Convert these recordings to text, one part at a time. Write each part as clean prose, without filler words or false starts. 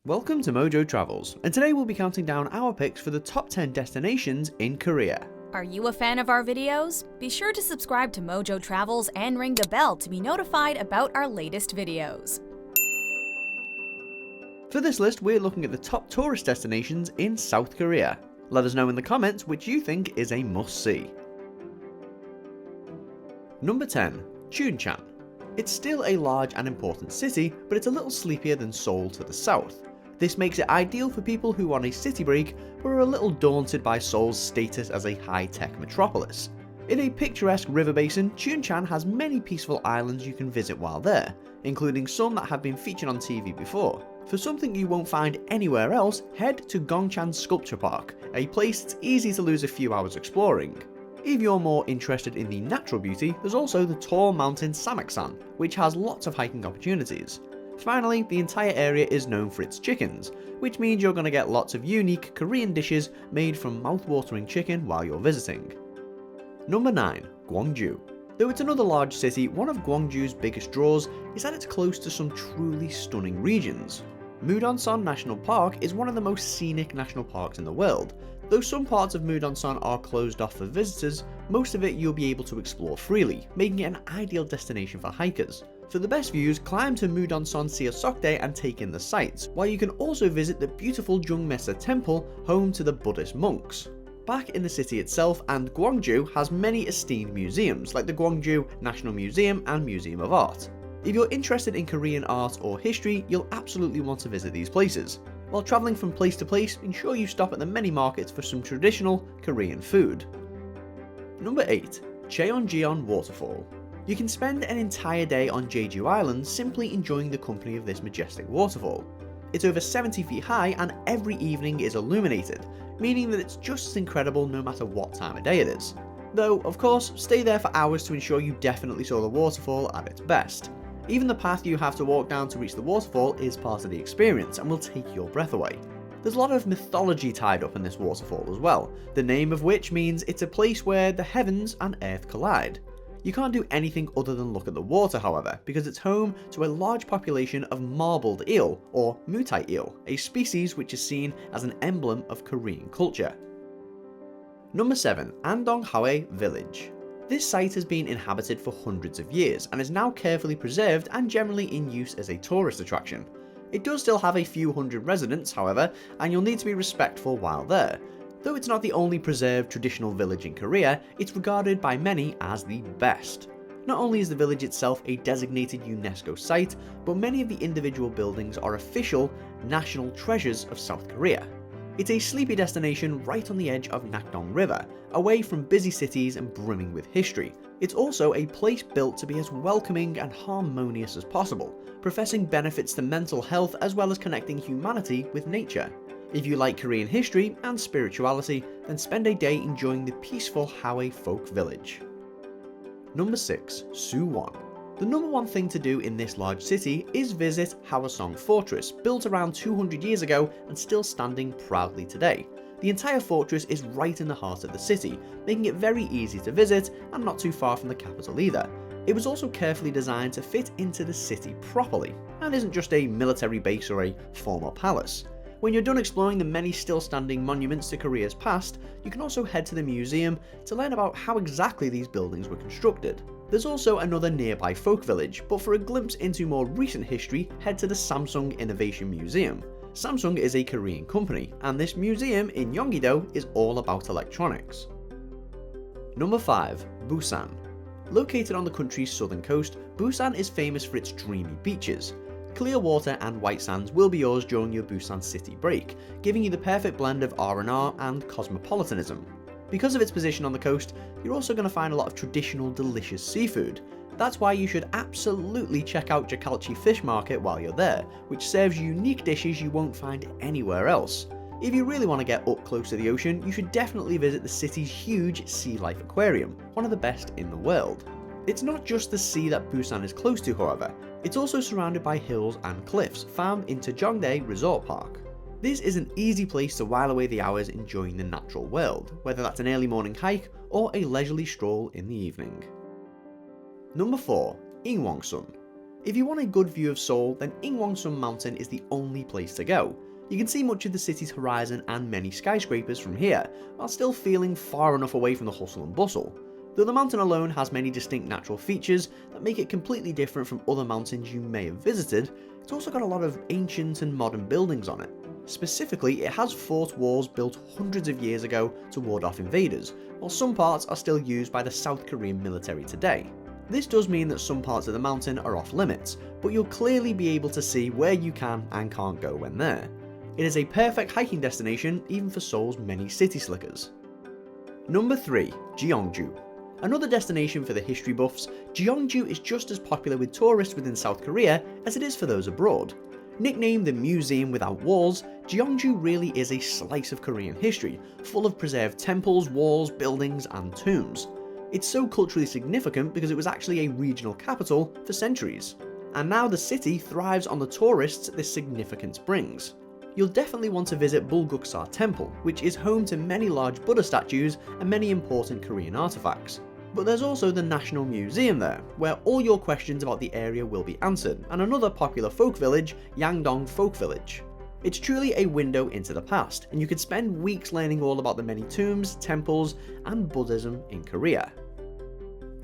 Welcome to Mojo Travels, and today we'll be counting down our picks for the top 10 destinations in Korea. Are you a fan of our videos? Be sure to subscribe to Mojo Travels and ring the bell to be notified about our latest videos. For this list, we're looking at the top tourist destinations in South Korea. Let us know in the comments which you think is a must-see. Number 10. Chuncheon. It's still a large and important city, but it's a little sleepier than Seoul to the south. This makes it ideal for people who want a city break but are a little daunted by Seoul's status as a high-tech metropolis. In a picturesque river basin, Chuncheon has many peaceful islands you can visit while there, including some that have been featured on TV before. For something you won't find anywhere else, head to Gongchan Sculpture Park, a place it's easy to lose a few hours exploring. If you're more interested in the natural beauty, there's also the tall mountain Sameksan, which has lots of hiking opportunities. Finally, the entire area is known for its chickens, which means you're going to get lots of unique Korean dishes made from mouth-watering chicken while you're visiting. Number 9. Gwangju. Though it's another large city, one of Gwangju's biggest draws is that it's close to some truly stunning regions. Mudonsan National Park is one of the most scenic national parks in the world. Though some parts of Mudonsan are closed off for visitors, most of it you'll be able to explore freely, making it an ideal destination for hikers. For the best views, climb to Mudonsan Seosokdae and take in the sights, while you can also visit the beautiful Jungmesa Temple, home to the Buddhist monks. Back in the city itself, and Gwangju has many esteemed museums, like the Gwangju National Museum and Museum of Art. If you're interested in Korean art or history, you'll absolutely want to visit these places. While travelling from place to place, ensure you stop at the many markets for some traditional Korean food. Number 8. CHEONJIYEON Waterfall. You can spend an entire day on Jeju Island simply enjoying the company of this majestic waterfall. It's over 70 feet high and every evening is illuminated, meaning that it's just as incredible no matter what time of day it is. Though, of course, stay there for hours to ensure you definitely saw the waterfall at its best. Even the path you have to walk down to reach the waterfall is part of the experience and will take your breath away. There's a lot of mythology tied up in this waterfall as well, the name of which means it's a place where the heavens and earth collide. You can't do anything other than look at the water, however, because it's home to a large population of marbled eel, or mutai eel, a species which is seen as an emblem of Korean culture. Number 7. ANDONG HAHOE Village. This site has been inhabited for hundreds of years and is now carefully preserved and generally in use as a tourist attraction. It does still have a few hundred residents, however, and you'll need to be respectful while there. Though it's not the only preserved traditional village in Korea, it's regarded by many as the best. Not only is the village itself a designated UNESCO site, but many of the individual buildings are official national treasures of South Korea. It's a sleepy destination right on the edge of Nakdong River, away from busy cities and brimming with history. It's also a place built to be as welcoming and harmonious as possible, professing benefits to mental health as well as connecting humanity with nature. If you like Korean history and spirituality, then spend a day enjoying the peaceful HAHOE folk village. Number 6. Suwon. The number one thing to do in this large city is visit Hwasong Fortress, built around 200 years ago and still standing proudly today. The entire fortress is right in the heart of the city, making it very easy to visit and not too far from the capital either. It was also carefully designed to fit into the city properly, and isn't just a military base or a former palace. When you're done exploring the many still standing monuments to Korea's past, you can also head to the museum to learn about how exactly these buildings were constructed. There's also another nearby folk village, but for a glimpse into more recent history, head to the Samsung Innovation Museum. Samsung is a Korean company, and this museum in Gyeonggi-do is all about electronics. Number 5. Busan. Located on the country's southern coast, Busan is famous for its dreamy beaches. Clear water and white sands will be yours during your Busan city break, giving you the perfect blend of R&R and cosmopolitanism. Because of its position on the coast, you're also going to find a lot of traditional delicious seafood. That's why you should absolutely check out Jakalchi Fish Market while you're there, which serves unique dishes you won't find anywhere else. If you really want to get up close to the ocean, you should definitely visit the city's huge sea life aquarium, one of the best in the world. It's not just the sea that Busan is close to, however, it's also surrounded by hills and cliffs found in Jeongdae Resort Park. This is an easy place to while away the hours enjoying the natural world, whether that's an early morning hike or a leisurely stroll in the evening. Number 4. INWANGSAN. If you want a good view of Seoul, then INWANGSAN Mountain is the only place to go. You can see much of the city's horizon and many skyscrapers from here, while still feeling far enough away from the hustle and bustle. Though the mountain alone has many distinct natural features that make it completely different from other mountains you may have visited, it's also got a lot of ancient and modern buildings on it. Specifically, it has fort walls built hundreds of years ago to ward off invaders, while some parts are still used by the South Korean military today. This does mean that some parts of the mountain are off limits, but you'll clearly be able to see where you can and can't go when there. It is a perfect hiking destination even for Seoul's many city slickers. Number 3. Jeonju. Another destination for the history buffs, Jeonju is just as popular with tourists within South Korea as it is for those abroad. Nicknamed the Museum Without Walls, Jeonju really is a slice of Korean history, full of preserved temples, walls, buildings, and tombs. It's so culturally significant because it was actually a regional capital for centuries. And now the city thrives on the tourists this significance brings. You'll definitely want to visit Bulguksa Temple, which is home to many large Buddha statues and many important Korean artifacts. But there's also the National Museum there, where all your questions about the area will be answered, and another popular folk village, ANDONG Folk Village. It's truly a window into the past, and you could spend weeks learning all about the many tombs, temples, and Buddhism in Korea.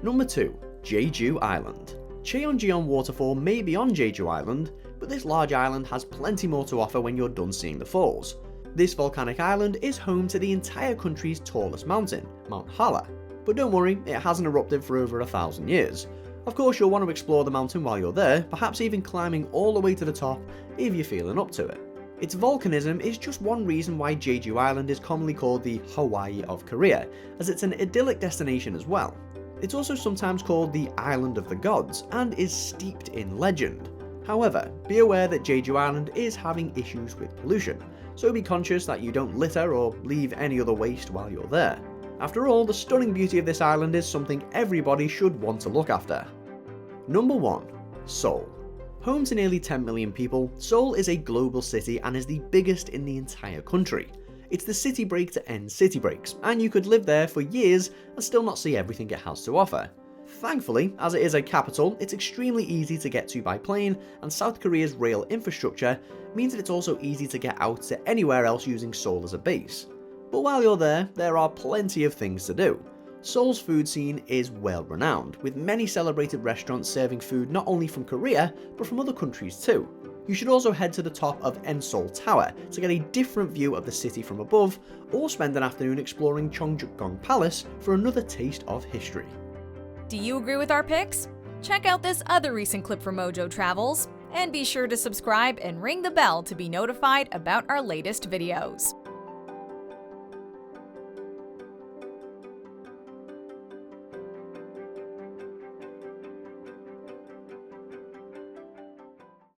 Number 2. Jeju Island. CHEONJIYEON waterfall may be on Jeju Island, but this large island has plenty more to offer when you're done seeing the falls. This volcanic island is home to the entire country's tallest mountain, Mount Halla. But don't worry, it hasn't erupted for over 1,000 years. Of course, you'll want to explore the mountain while you're there, perhaps even climbing all the way to the top if you're feeling up to it. Its volcanism is just one reason why Jeju Island is commonly called the Hawaii of Korea, as it's an idyllic destination as well. It's also sometimes called the Island of the Gods, and is steeped in legend. However, be aware that Jeju Island is having issues with pollution, so be conscious that you don't litter or leave any other waste while you're there. After all, the stunning beauty of this island is something everybody should want to look after. Number 1. Seoul. Home to nearly 10 million people, Seoul is a global city and is the biggest in the entire country. It's the city break to end city breaks, and you could live there for years and still not see everything it has to offer. Thankfully, as it is a capital, it's extremely easy to get to by plane, and South Korea's rail infrastructure means that it's also easy to get out to anywhere else using Seoul as a base. But while you're there are plenty of things to do. Seoul's food scene is well renowned, with many celebrated restaurants serving food not only from Korea, but from other countries too. You should also head to the top of Seoul Tower to get a different view of the city from above, or spend an afternoon exploring Chuncheon Palace for another taste of history. Do you agree with our picks? Check out this other recent clip from Mojo Travels, and be sure to subscribe and ring the bell to be notified about our latest videos.